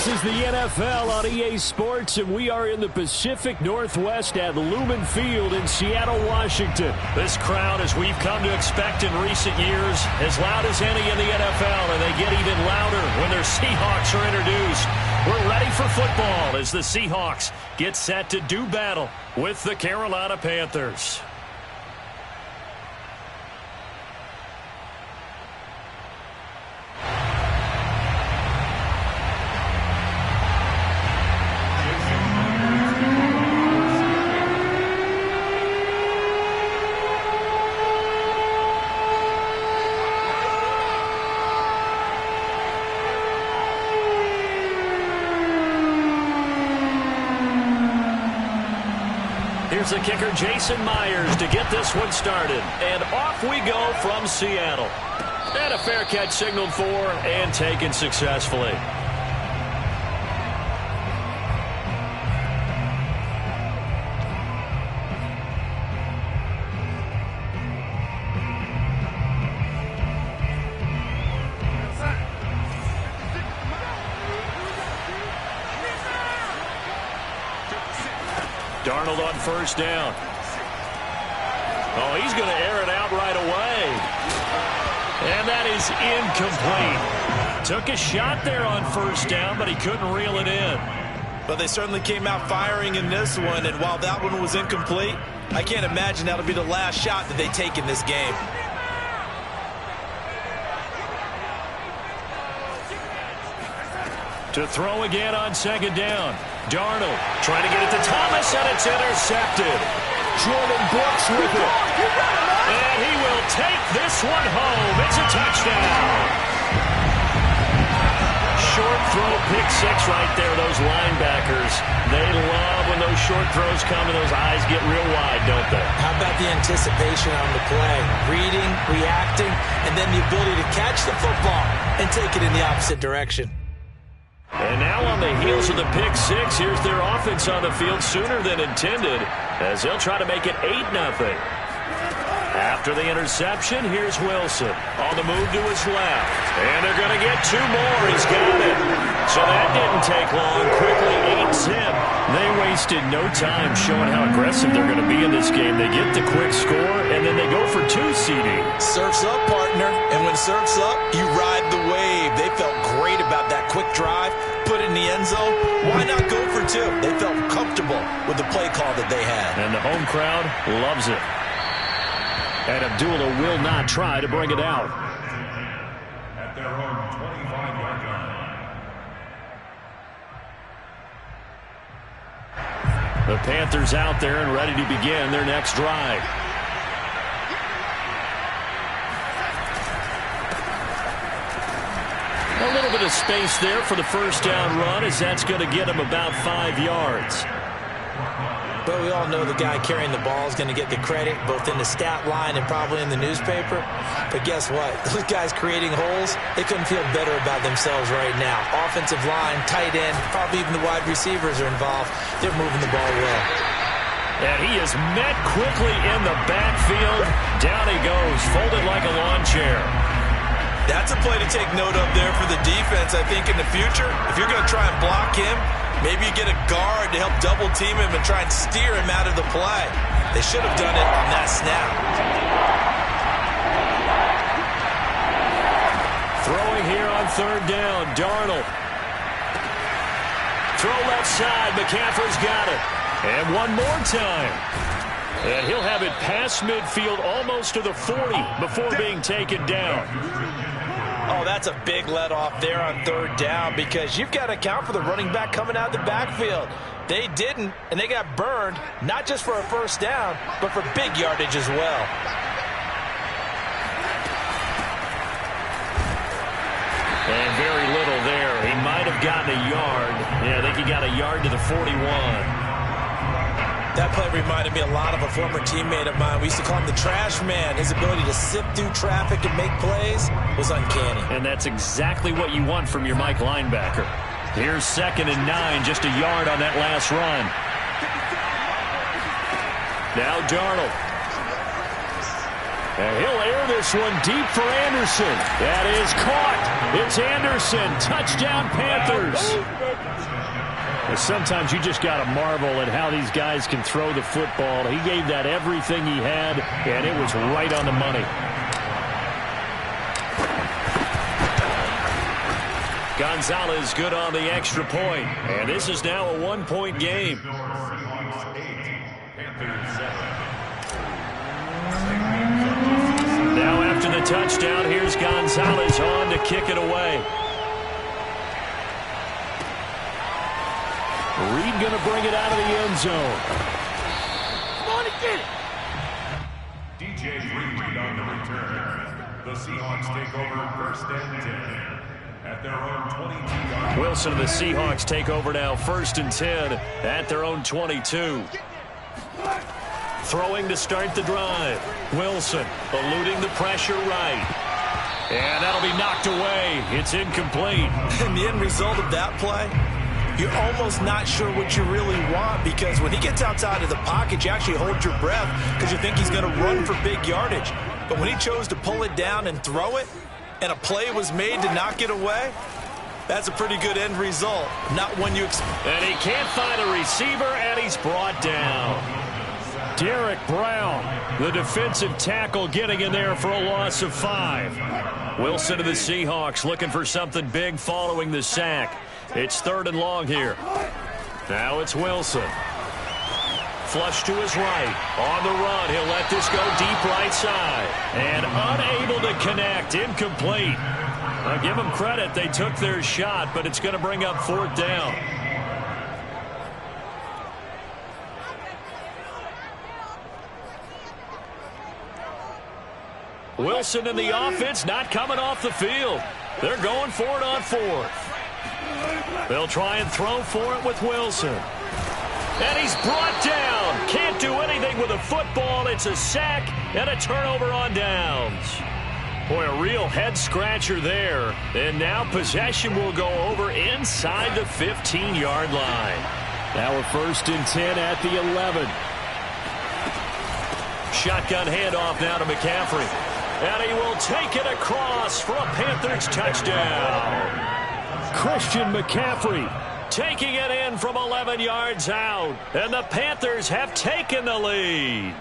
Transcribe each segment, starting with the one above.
This is the NFL on EA Sports, and we are in the Pacific Northwest at Lumen Field in Seattle, Washington. This crowd, as we've come to expect in recent years, as loud as any in the NFL, and they get even louder when their Seahawks are introduced. We're ready for football as the Seahawks get set to do battle with the Carolina Panthers. Here's the kicker, Jason Myers, to get this one started. And off we go from Seattle. And a fair catch signaled for and taken successfully. Darnold on first down. Oh, he's going to air it out right away. And that is incomplete. Took a shot there on first down, but he couldn't reel it in. But they certainly came out firing in this one, and while that one was incomplete, I can't imagine that'll be the last shot that they take in this game. To throw again on second down. Darnold trying to get it to Thomas, and it's intercepted. Jordan Brooks with it. And he will take this one home. It's a touchdown. Short throw, pick six right there. Those linebackers, they love when those short throws come and those eyes get real wide, don't they? How about the anticipation on the play? Reading, reacting, and then the ability to catch the football and take it in the opposite direction. And now on the heels of the pick six, here's their offense on the field sooner than intended as they'll try to make it 8-0. After the interception, here's Wilson on the move to his left. And they're going to get two more. He's got it. So that didn't take long. Quickly 8-zip. They wasted no time showing how aggressive they're going to be in this game. They get the quick score, and then they go for two, CD. Surf's up, partner. And when surf's up, you ride the wave. They felt great about that quick drive, put it in the end zone. Why not go for two? They felt comfortable with the play call that they had. And the home crowd loves it. And Abdullah will not try to bring it out. At their own 25-yard line. The Panthers out there and ready to begin their next drive. A little bit of space there for the first down run as that's going to get him about 5 yards. But we all know the guy carrying the ball is going to get the credit both in the stat line and probably in the newspaper. But guess what? Those guys creating holes, they couldn't feel better about themselves right now. Offensive line, tight end, probably even the wide receivers are involved. They're moving the ball well. And he is met quickly in the backfield. Down he goes, folded like a lawn chair. That's a play to take note of there for the defense, I think, in the future. If you're going to try and block him, maybe you get a guard to help double-team him and try and steer him out of the play. They should have done it on that snap. Throwing here on third down, Darnold. Throw left side, McCaffrey's got it. And one more time. And he'll have it past midfield almost to the 40 before being taken down. Oh, that's a big let off there on third down because you've got to account for the running back coming out of the backfield. They didn't, and they got burned, not just for a first down, but for big yardage as well. And very little there. He might have gotten a yard. Yeah, I think he got a yard to the 41. That play reminded me a lot of a former teammate of mine. We used to call him the trash man. His ability to sift through traffic and make plays was uncanny. And that's exactly what you want from your Mike linebacker. Here's 2nd and 9, just a yard on that last run. Now Darnold. And he'll air this one deep for Anderson. That is caught. It's Anderson. Touchdown, Panthers. And sometimes you just got to marvel at how these guys can throw the football. He gave that everything he had, and it was right on the money. Gonzalez good on the extra point. And this is now a one-point game. Now after the touchdown, here's Gonzalez on to kick it away. Reed going to bring it out of the end zone. Come on and get it. DJ Reed on the return. The Seahawks take over first and 10 at their own 22. Wilson and the Seahawks take over now first and 10 at their own 22. Throwing to start the drive. Wilson eluding the pressure right. And that'll be knocked away. It's incomplete. And the end result of that play, you're almost not sure what you really want, because when he gets outside of the pocket, you actually hold your breath because you think he's going to run for big yardage. But when he chose to pull it down and throw it, and a play was made to knock it away, that's a pretty good end result. Not one you expect. And he can't find a receiver, and he's brought down. Derek Brown, the defensive tackle, getting in there for a loss of 5. Wilson of the Seahawks looking for something big following the sack. It's 3rd and long here. Now it's Wilson. Flush to his right. On the run, he'll let this go deep right side. And unable to connect. Incomplete. I'll give them credit. They took their shot, but it's going to bring up 4th down. Wilson and the offense not coming off the field. They're going for it on 4th. They'll try and throw for it with Wilson. And he's brought down. Can't do anything with a football. It's a sack and a turnover on downs. Boy, a real head-scratcher there. And now possession will go over inside the 15-yard line. Now we're 1st and 10 at the 11. Shotgun handoff now to McCaffrey. And he will take it across for a Panthers touchdown. Christian McCaffrey taking it in from 11 yards out. And the Panthers have taken the lead.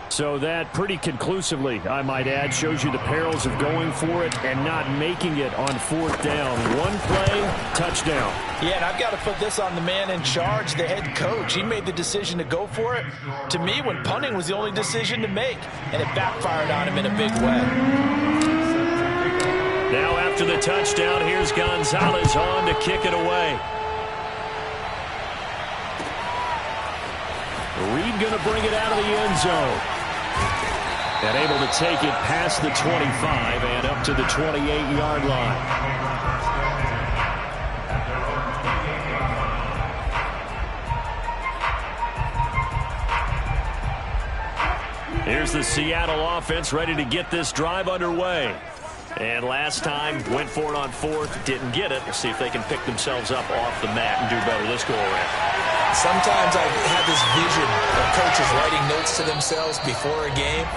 So that pretty conclusively, I might add, shows you the perils of going for it and not making it on 4th down. One play, touchdown. Yeah, and I've got to put this on the man in charge, the head coach. He made the decision to go for it. To me, when punting was the only decision to make, and it backfired on him in a big way. Now after the touchdown, here's Gonzalez on to kick it away. Reed going to bring it out of the end zone. And able to take it past the 25 and up to the 28-yard line. Here's the Seattle offense ready to get this drive underway. And last time, went for it on 4th, didn't get it. Let's see if they can pick themselves up off the mat and do better this go-around. Sometimes I've had this vision of coaches writing notes to themselves before a game.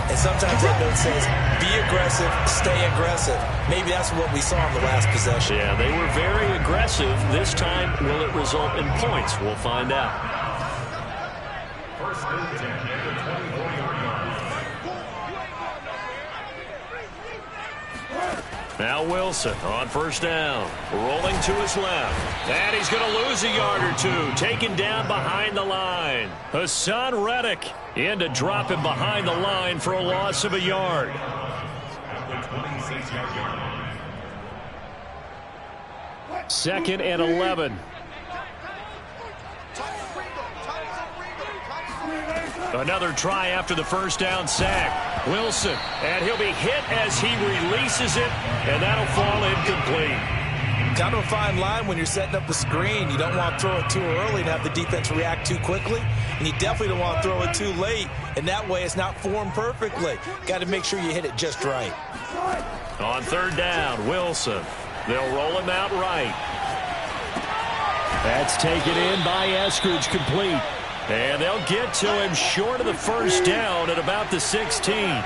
And sometimes that note says, be aggressive, stay aggressive. Maybe that's what we saw in the last possession. Yeah, they were very aggressive. This time, will it result in points? We'll find out. First and 10 at the 24-yard line. Now Wilson on 1st down. Rolling to his left. And he's going to lose a yard or two. Taken down behind the line. Hassan Reddick in to drop him behind the line for a loss of a yard. At the 26-yard line. 2nd and 11. Another try after the 1st down sack. Wilson, and he'll be hit as he releases it, and that'll fall incomplete. Kind of a fine line when you're setting up a screen. You don't want to throw it too early and have the defense react too quickly. And you definitely don't want to throw it too late, and that way it's not formed perfectly. Got to make sure you hit it just right. On 3rd down, Wilson. They'll roll him out right. That's taken in by Eskridge, complete. And they'll get to him short of the first down at about the 16.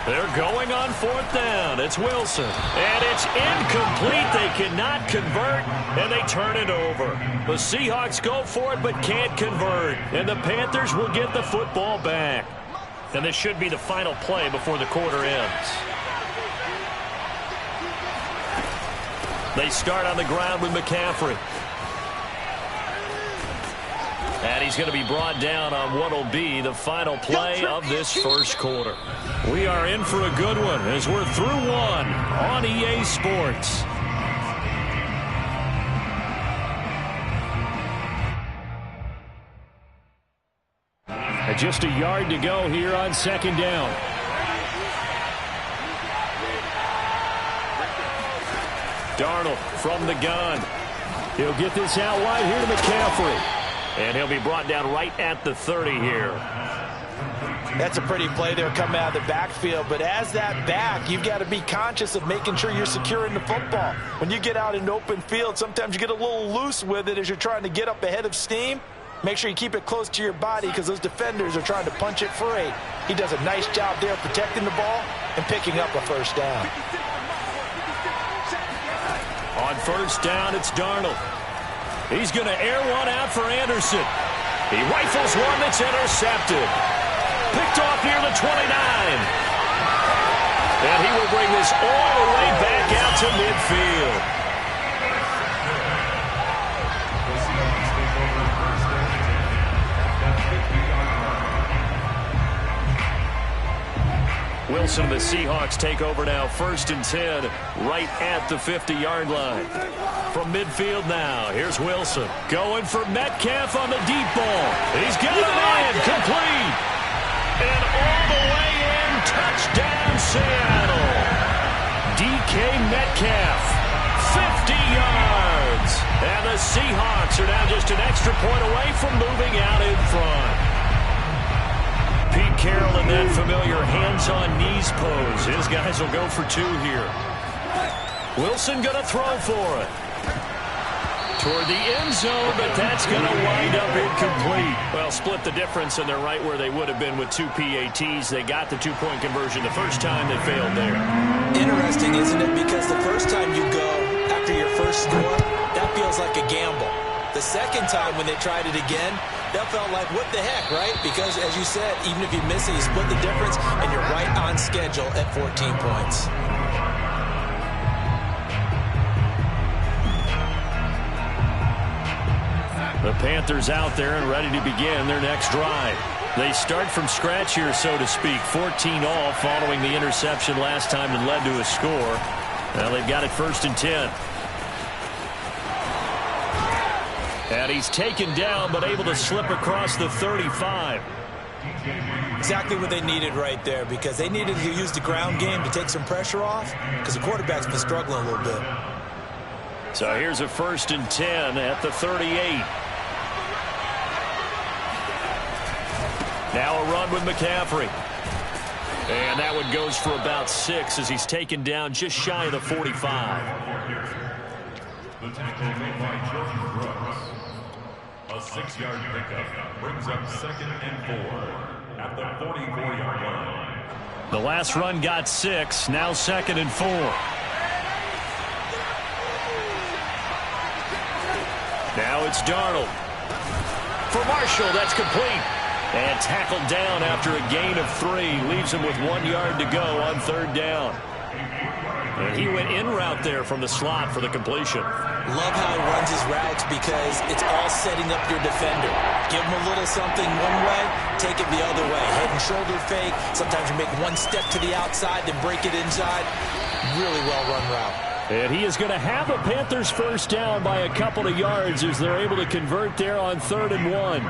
They're going on fourth down. It's Wilson. And it's incomplete. They cannot convert, and they turn it over. The Seahawks go for it but can't convert. And the Panthers will get the football back. And this should be the final play before the quarter ends. They start on the ground with McCaffrey. And he's going to be brought down on what will be the final play of this first quarter. We are in for a good one as we're through one on EA Sports. And just a yard to go here on second down. Darnold from the gun. He'll get this out wide here to McCaffrey. And he'll be brought down right at the 30 here. That's a pretty play there coming out of the backfield. But as that back, you've got to be conscious of making sure you're securing the football. When you get out in open field, sometimes you get a little loose with it as you're trying to get up ahead of steam. Make sure you keep it close to your body because those defenders are trying to punch it free. He does a nice job there protecting the ball and picking up a first down. On first down, it's Darnold. He's going to air one out for Anderson. He rifles one that's intercepted. Picked off near the 29. And he will bring this all the way back out to midfield. Wilson and the Seahawks take over now, 1st and 10, right at the 50-yard line. From midfield now, here's Wilson going for Metcalf on the deep ball. He's got it in, complete. And all the way in, touchdown Seattle. DK Metcalf, 50 yards. And the Seahawks are now just an extra point away from moving out in front. Pete Carroll in that familiar hands-on knees pose. His guys will go for 2 here. Wilson going to throw for it. Toward the end zone, but that's going to wind up incomplete. Well, split the difference, and they're right where they would have been with 2 PATs. They got the 2-point conversion the first time. They failed there. Interesting, isn't it? Because the first time you go after your first score, that feels like a gamble. The second time when they tried it again, that felt like, what the heck, right? Because, as you said, even if you miss it, you split the difference, and you're right on schedule at 14 points. The Panthers out there and ready to begin their next drive. They start from scratch here, so to speak. 14-all following the interception last time that led to a score. Well, they've got it 1st and 10. And he's taken down, but able to slip across the 35. Exactly what they needed right there, because they needed to use the ground game to take some pressure off, because the quarterback's been struggling a little bit. So here's a 1st and 10 at the 38. Now a run with McCaffrey. And that one goes for about 6 as he's taken down just shy of the 45. The tackle made by Jordan Brooks. A 6-yard pickup brings up 2nd and 4 at the 44-yard line. The last run got 6, now 2nd and 4. Now it's Darnold. For Marshall, that's complete. And tackled down after a gain of 3. Leaves him with 1 yard to go on 3rd down. And he went in route there from the slot for the completion. Love how he runs his routes because it's all setting up your defender. Give him a little something one way, take it the other way. Head and shoulder fake. Sometimes you make one step to the outside, then break it inside. Really well-run route. And he is going to have a Panthers 1st down by a couple of yards as they're able to convert there on 3rd and 1.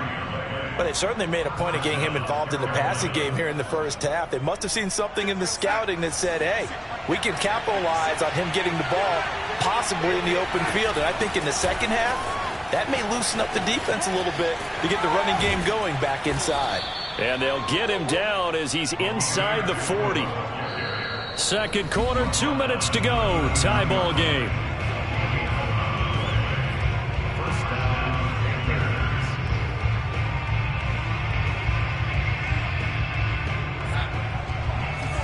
But they've certainly made a point of getting him involved in the passing game here in the first half. They must have seen something in the scouting that said, hey, we can capitalize on him getting the ball possibly in the open field. And I think in the second half, that may loosen up the defense a little bit to get the running game going back inside. And they'll get him down as he's inside the 40. Second quarter, 2 minutes to go. Tie ball game.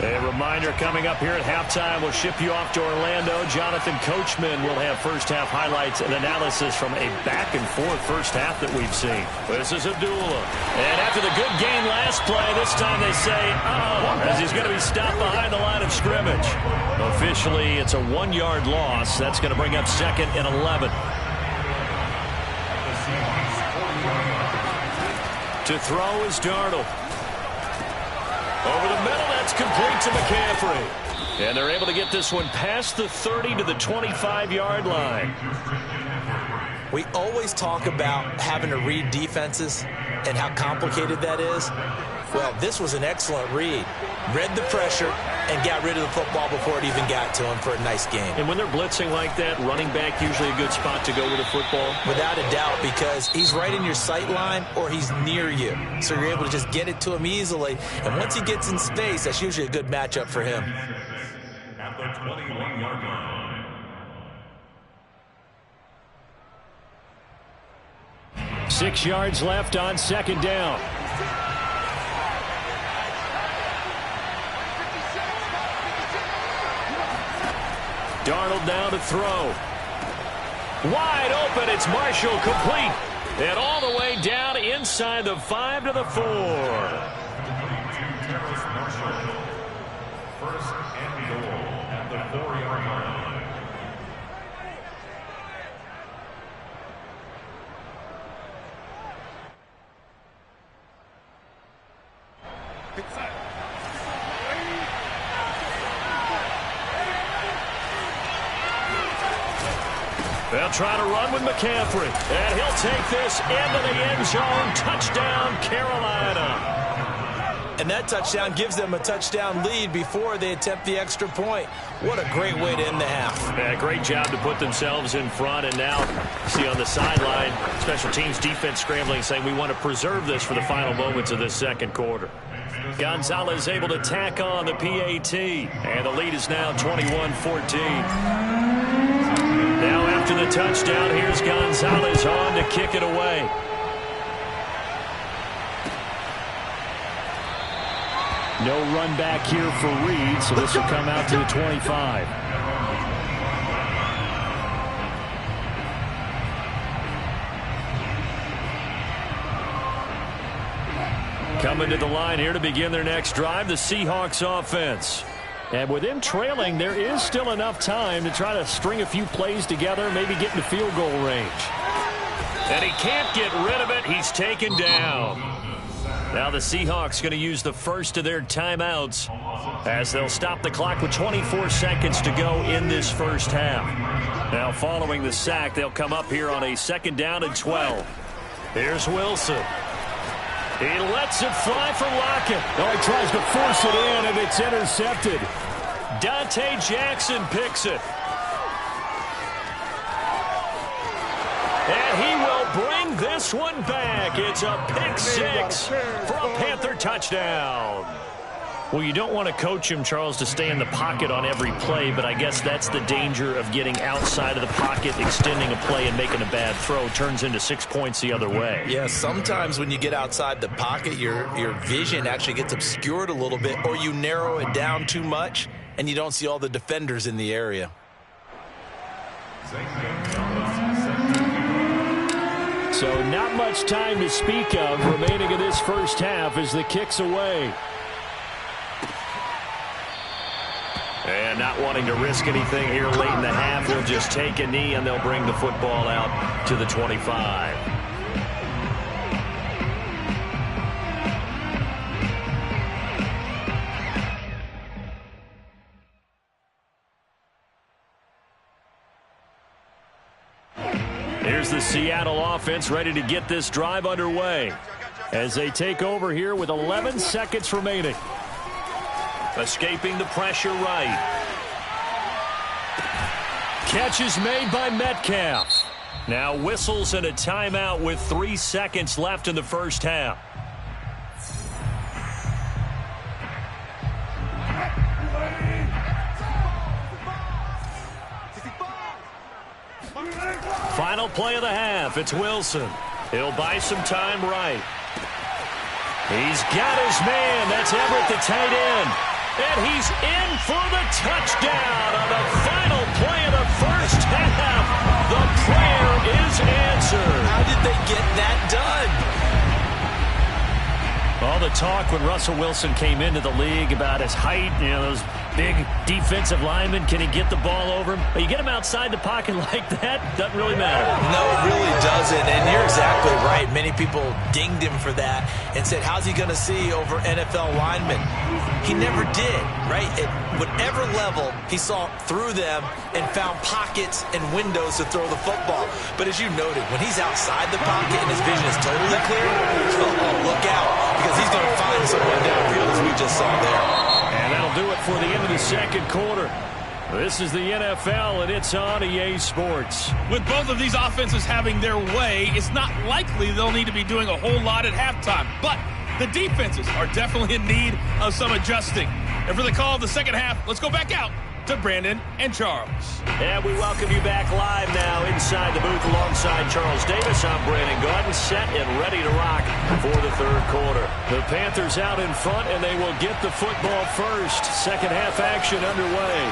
A reminder coming up here at halftime. We'll ship you off to Orlando. Jonathan Coachman will have first-half highlights and analysis from a back-and-forth first half that we've seen. This is Abdullah. And after the good game last play, this time they say, as he's going to be stopped behind the line of scrimmage. Officially, it's a 1-yard loss. That's going to bring up second and 11. To throw is Darnold. Over the middle, that's complete to McCaffrey. And they're able to get this one past the 30 to the 25-yard line. We always talk about having to read defenses and how complicated that is. Well, this was an excellent read. Read the pressure and got rid of the football before it even got to him for a nice game. And when they're blitzing like that, running back usually a good spot to go with the football? Without a doubt, because he's right in your sight line or he's near you. So you're able to just get it to him easily. And once he gets in space, that's usually a good matchup for him. At the 21-yard line. 6 yards left on second down. Darnold down to throw. Wide open. It's Marshall, complete. And all the way down inside the 5 to the 4. First and goal at the 4-yard line. They'll try to run with McCaffrey. And he'll take this into the end zone. Touchdown, Carolina. And that touchdown gives them a touchdown lead before they attempt the extra point. What a great way to end the half. Yeah, great job to put themselves in front. And now, see on the sideline, special teams defense scrambling, saying we want to preserve this for the final moments of this second quarter. Gonzalez able to tack on the PAT. And the lead is now 21-14. Now after the touchdown, here's Gonzalez on to kick it away. No run back here for Reed, so this will come out to the 25. Coming to the line here to begin their next drive, the Seahawks offense. And with him trailing, there is still enough time to try to string a few plays together, maybe get into field goal range. And he can't get rid of it. He's taken down. Now the Seahawks going to use the first of their timeouts as they'll stop the clock with 24 seconds to go in this first half. Now following the sack, they'll come up here on a second down and 12. Here's Wilson. He lets it fly for Lockett. Oh, he tries to force it in, and it's intercepted. Dante Jackson picks it. And he will bring this one back. It's a pick six for a Panther touchdown. Well, you don't want to coach him, Charles, to stay in the pocket on every play, but I guess that's the danger of getting outside of the pocket, extending a play, and making a bad throw. Turns into 6 points the other way. Yeah, sometimes when you get outside the pocket, your vision actually gets obscured a little bit, or you narrow it down too much, and you don't see all the defenders in the area. So not much time to speak of remaining in this first half as the kick's away. And not wanting to risk anything here late in the half, he'll just take a knee and they'll bring the football out to the 25. Here's the Seattle offense ready to get this drive underway as they take over here with 11 seconds remaining. Escaping the pressure right. Catch is made by Metcalf. Now whistles and a timeout with 3 seconds left in the first half. Final play of the half. It's Wilson. He'll buy some time right. He's got his man. That's Everett, the tight end. And he's in for the touchdown on the final play of the first half. The prayer is answered. How did they get that done? All the talk when Russell Wilson came into the league about his height, those big defensive linemen, can he get the ball over him? But you get him outside the pocket like that, doesn't really matter. No, it really doesn't, and you're exactly right. Many people dinged him for that and said, how's he going to see over NFL linemen? He never did, right? At whatever level, he saw through them and found pockets and windows to throw the football. But as you noted, when he's outside the pocket and his vision is totally clear, look out, because he's going to find someone downfield, as we just saw there. And that'll do it for the end of the second quarter. This is the NFL, and it's on EA Sports. With both of these offenses having their way, it's not likely they'll need to be doing a whole lot at halftime. But the defenses are definitely in need of some adjusting. And for the call of the second half, let's go back out to Brandon and Charles. And we welcome you back live now inside the booth alongside Charles Davis. I'm Brandon Gaudin, set and ready to rock for the third quarter. The Panthers out in front, and they will get the football first. Second half action underway.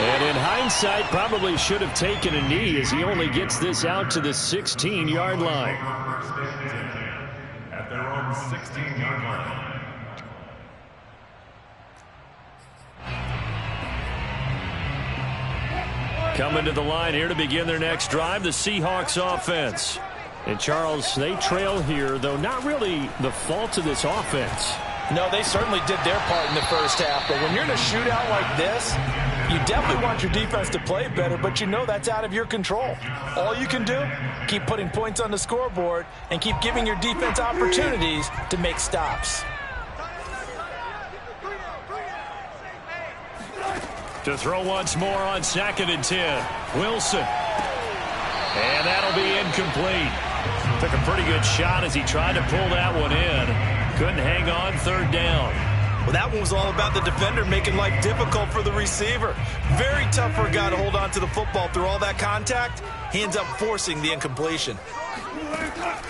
And in hindsight, probably should have taken a knee as he only gets this out to the 16-yard line. At their own 16-yard line. Coming to the line here to begin their next drive, the Seahawks offense. And Charles, they trail here, though not really the fault of this offense. No, they certainly did their part in the first half, but when you're in a shootout like this, you definitely want your defense to play better, but you know that's out of your control. All you can do, keep putting points on the scoreboard and keep giving your defense opportunities to make stops. To throw once more on 2nd and 10. Wilson. And that'll be incomplete. Took a pretty good shot as he tried to pull that one in. Couldn't hang on, 3rd down. Well, that one was all about the defender making life difficult for the receiver. Very tough for a guy to hold on to the football through all that contact. He ends up forcing the incompletion.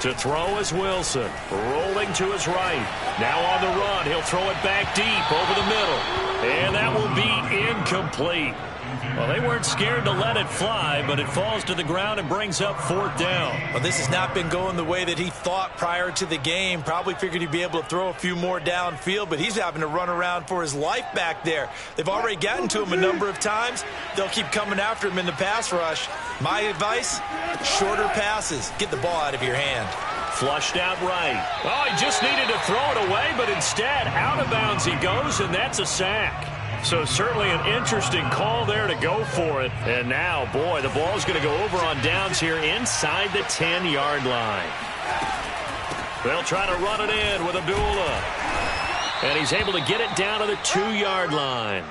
To throw is Wilson. Rolling to his right. Now on the run. He'll throw it back deep over the middle. And that will be incomplete. Well, they weren't scared to let it fly, but it falls to the ground and brings up 4th down. Well, this has not been going the way that he thought prior to the game. Probably figured he'd be able to throw a few more downfield, but he's having to run around for his life back there. They've already gotten to him a number of times. They'll keep coming after him in the pass rush. My advice, shorter passes. Get the ball out of your hand. Flushed out right. Oh, he just needed to throw it away, but instead, out of bounds he goes, and that's a sack. So certainly an interesting call there to go for it. And now, boy, the ball's going to go over on downs here inside the 10-yard line. They'll try to run it in with Abdullah. And he's able to get it down to the 2-yard line.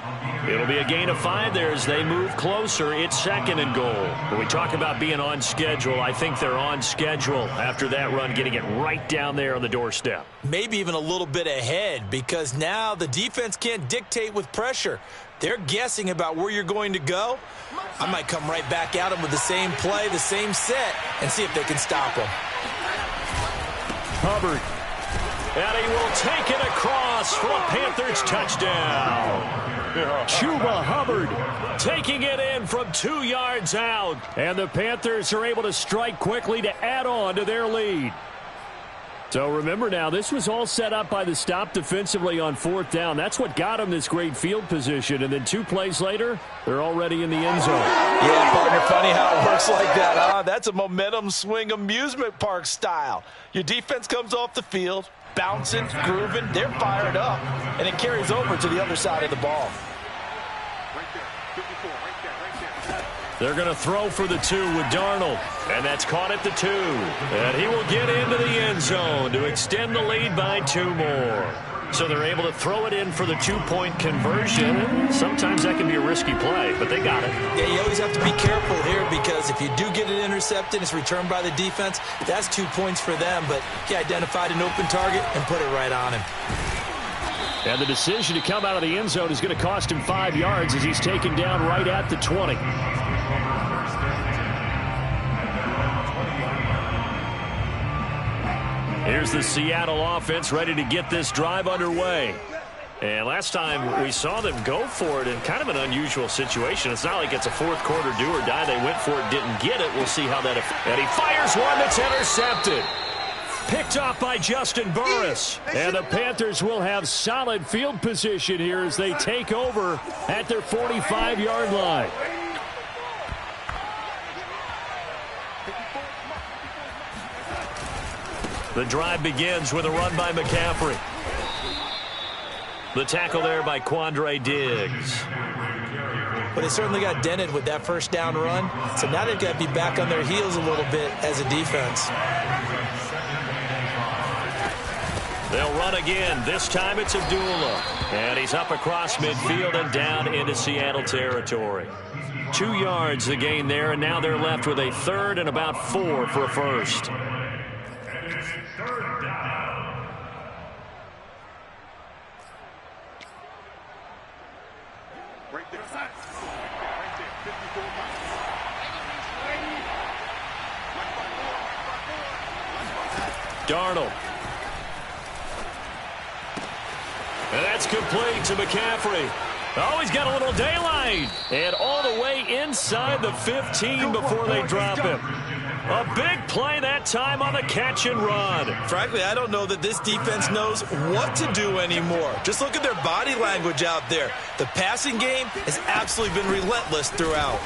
It'll be a gain of 5 there as they move closer. It's 2nd and goal. When we talk about being on schedule, I think they're on schedule after that run, getting it right down there on the doorstep. Maybe even a little bit ahead, because now the defense can't dictate with pressure. They're guessing about where you're going to go. I might come right back at them with the same play, the same set, and see if they can stop them. Hubbard. And he will take it across for a Panthers touchdown. Chuba Hubbard taking it in from 2 yards out. And the Panthers are able to strike quickly to add on to their lead. So remember now, this was all set up by the stop defensively on 4th down. That's what got them this great field position. And then 2 plays later, they're already in the end zone. Yeah, partner, funny how it works like that, huh? That's a momentum swing amusement park style. Your defense comes off the field, bouncing, grooving, they're fired up, and it carries over to the other side of the ball. They're going to throw for the 2 with Darnold, and that's caught at the 2. And he will get into the end zone to extend the lead by 2 more. So they're able to throw it in for the 2-point conversion. Sometimes that can be a risky play, but they got it. Yeah, you always have to be careful here, because if you do get it intercepted, it's returned by the defense, that's 2 points for them. But he identified an open target and put it right on him. And the decision to come out of the end zone is going to cost him 5 yards as he's taken down right at the 20. Here's the Seattle offense ready to get this drive underway. And last time we saw them go for it in kind of an unusual situation. It's not like it's a fourth quarter do or die. They went for it, didn't get it. We'll see how that affects. And he fires one that's intercepted. Picked off by Justin Burris. And the Panthers will have solid field position here as they take over at their 45-yard line. The drive begins with a run by McCaffrey. The tackle there by Quandre Diggs. But they certainly got dented with that first down run. So now they've got to be back on their heels a little bit as a defense. They'll run again. This time it's Abdullah. And he's up across midfield and down into Seattle territory. 2 yards the gain there, and now they're left with a third and about 4 for a first. Darnold. And that's complete to McCaffrey. Oh, he's got a little daylight. And all the way inside the 15 before they drop him. A big play that time on the catch and run. Frankly, I don't know that this defense knows what to do anymore. Just look at their body language out there. The passing game has absolutely been relentless throughout.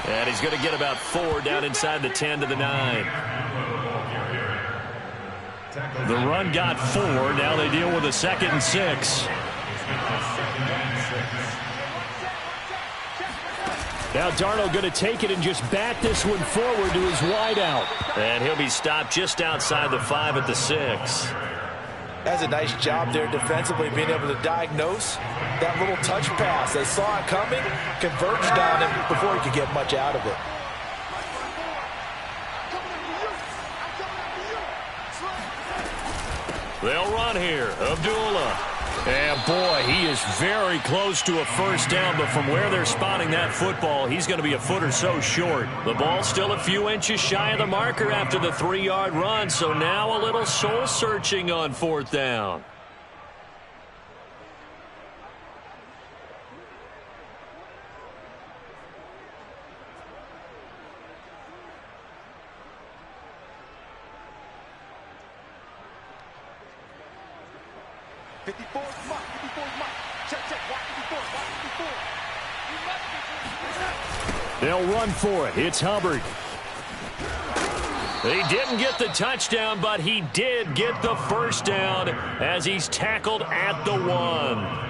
And he's going to get about 4 down inside the 10 to the 9. The run got 4. Now they deal with a 2nd and 6. Now Darnold going to take it and just bat this one forward to his wideout. And he'll be stopped just outside the 5 at the 6. That's a nice job there defensively, being able to diagnose that little touch pass. They saw it coming, converged on him before he could get much out of it. They'll run here. Abdullah. And, boy, he is very close to a first down, but from where they're spotting that football, he's going to be a foot or so short. The ball's still a few inches shy of the marker after the 3-yard run, so now a little soul-searching on 4th down. They'll run for it. It's Hubbard. He didn't get the touchdown, but he did get the first down as he's tackled at the 1.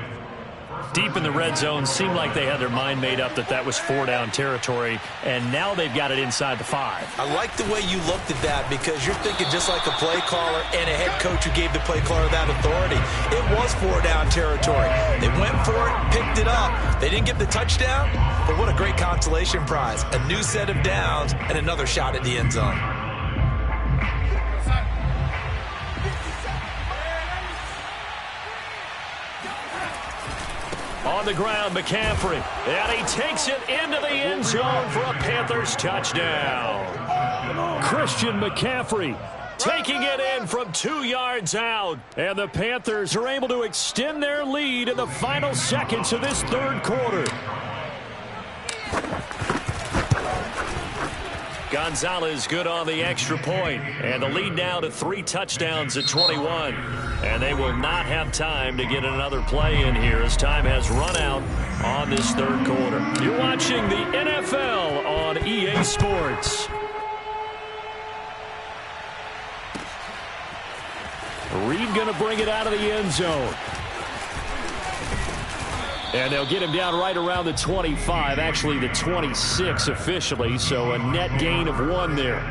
Deep in the red zone, seemed like they had their mind made up that that was 4-down territory, and now they've got it inside the 5. I like the way you looked at that because you're thinking just like a play caller and a head coach who gave the play caller that authority. It was 4-down territory. They went for it, picked it up. They didn't get the touchdown, but what a great consolation prize. A new set of downs and another shot at the end zone. On the ground, McCaffrey. And he takes it into the end zone for a Panthers touchdown. Christian McCaffrey taking it in from 2 yards out. And the Panthers are able to extend their lead in the final seconds of this 3rd quarter. Gonzalez good on the extra point. And the lead now to 3 touchdowns at 21. And they will not have time to get another play in here as time has run out on this 3rd quarter. You're watching the NFL on EA Sports. Reed going to bring it out of the end zone. And they'll get him down right around the 25, actually the 26 officially, so a net gain of 1 there.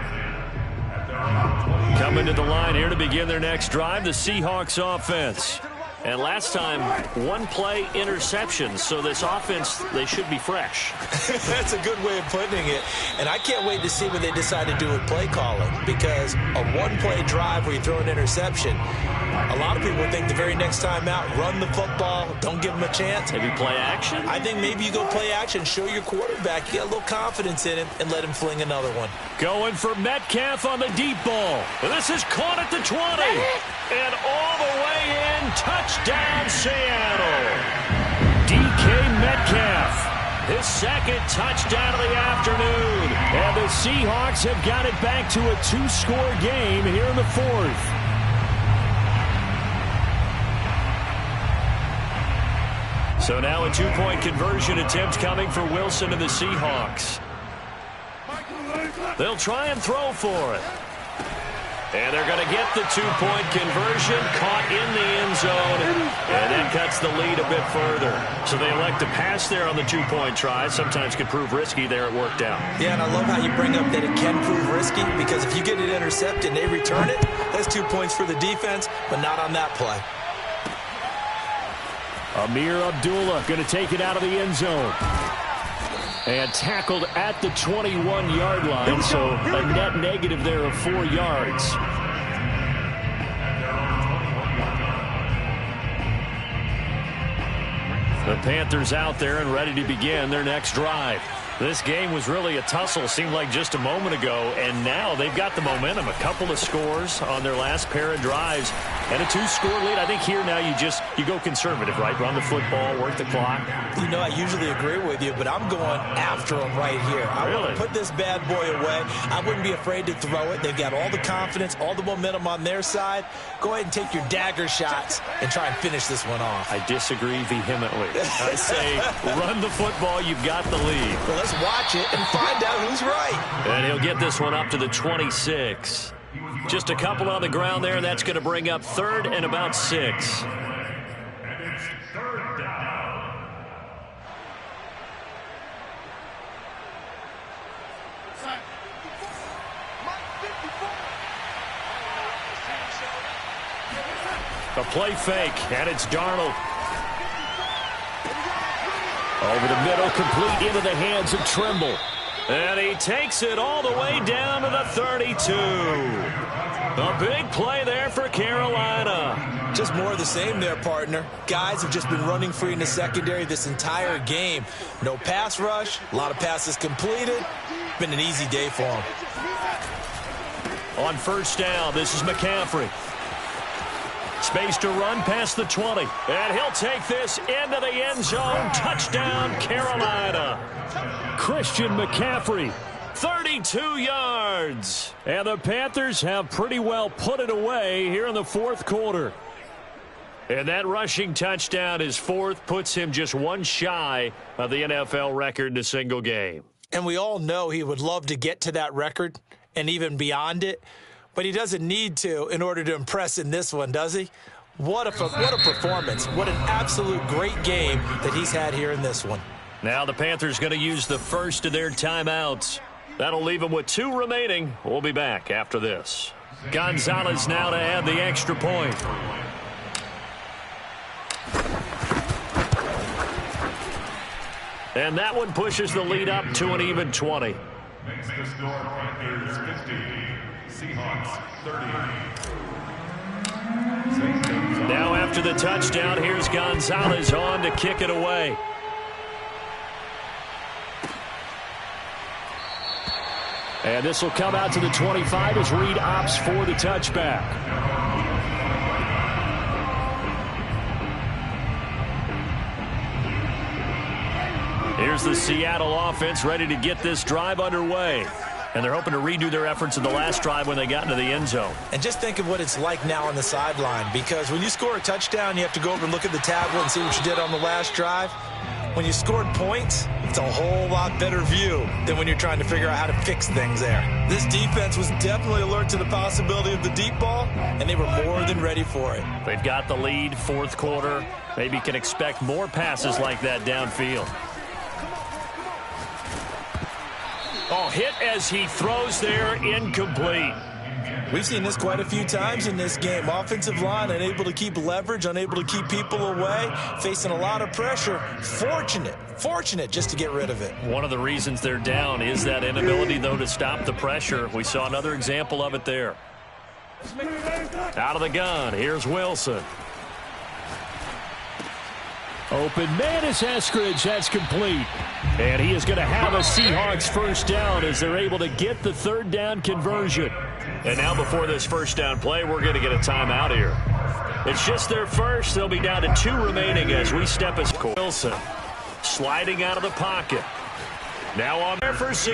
Coming to the line here to begin their next drive, the Seahawks offense. And last time, 1 play interception, so this offense, they should be fresh. That's a good way of putting it. And I can't wait to see what they decide to do with play calling, because a 1-play drive where you throw an interception, A lot of people think the very next time out, run the football, don't give him a chance. Maybe play action? I think maybe you go play action, show your quarterback, you get a little confidence in him, and let him fling another one. Going for Metcalf on the deep ball. This is caught at the 20. And all the way in, touchdown Seattle. DK Metcalf. His second touchdown of the afternoon. And the Seahawks have got it back to a 2-score game here in the fourth. So now a 2-point conversion attempt coming for Wilson and the Seahawks. They'll try and throw for it. And they're going to get the 2-point conversion, caught in the end zone, and that cuts the lead a bit further. So they elect to pass there on the 2-point try. Sometimes could prove risky there. It worked out. Yeah, and I love how you bring up that it can prove risky, because if you get it intercepted and they return it, that's 2 points for the defense, but not on that play. Amir Abdullah going to take it out of the end zone. And tackled at the 21-yard line, so a net negative there of 4 yards. The Panthers out there and ready to begin their next drive. This game was really a tussle, seemed like just a moment ago, and now they've got the momentum. A couple of scores on their last pair of drives and a 2-score lead. I think here now you go conservative, right? Run the football, work the clock. You know, I usually agree with you, but I'm going after them right here. I want to put this bad boy away. I wouldn't be afraid to throw it. They've got all the confidence, all the momentum on their side. Go ahead and take your dagger shots and try and finish this one off. I disagree vehemently. I say run the football. You've got the lead. Well, let's watch it and find out who's right. And he'll get this one up to the 26. Just a couple on the ground there, and that's going to bring up 3rd and about 6. And it's 3rd down. A play fake, and it's Darnold. Over the middle, complete into the hands of Trimble. And he takes it all the way down to the 32. A big play there for Carolina. Just more of the same there, partner. Guys have just been running free in the secondary this entire game. No pass rush, a lot of passes completed. Been an easy day for them. On first down, this is McCaffrey. Space to run past the 20. And he'll take this into the end zone. Touchdown, Carolina. Christian McCaffrey. 32 yards. And the Panthers have pretty well put it away here in the fourth quarter. And that rushing touchdown, his 4th, puts him just one shy of the NFL record in a single game. And we all know he would love to get to that record and even beyond it. But he doesn't need to in order to impress in this one, does he? What a performance. What an absolute great game that he's had here in this one. Now the Panthers going to use the first of their timeouts. That'll leave them with 2 remaining. We'll be back after this. Gonzalez now to add the extra point. And that one pushes the lead up to an even 20. Makes the score Panthers 50, Seahawks 30. Now after the touchdown, here's Gonzalez on to kick it away. And this will come out to the 25 as Reed opts for the touchback. Here's the Seattle offense ready to get this drive underway. And they're hoping to redo their efforts in the last drive when they got into the end zone. And just think of what it's like now on the sideline, because when you score a touchdown, you have to go over and look at the tablet and see what you did on the last drive. When you scored points, it's a whole lot better view than when you're trying to figure out how to fix things there. This defense was definitely alert to the possibility of the deep ball, and they were more than ready for it. They've got the lead, fourth quarter. Maybe can expect more passes like that downfield. Oh, hit as he throws there, incomplete. We've seen this quite a few times in this game. Offensive line unable to keep leverage, unable to keep people away, facing a lot of pressure. Fortunate just to get rid of it. One of the reasons they're down is that inability, though, to stop the pressure. We saw another example of it there. Out of the gun, here's Wilson. Open man is Eskridge. That's complete. And he is going to have a Seahawks first down as they're able to get the third down conversion. And now before this first down play, we're going to get a timeout here. It's just their first. They'll be down to 2 remaining as we step as Wilson sliding out of the pocket. Now on there for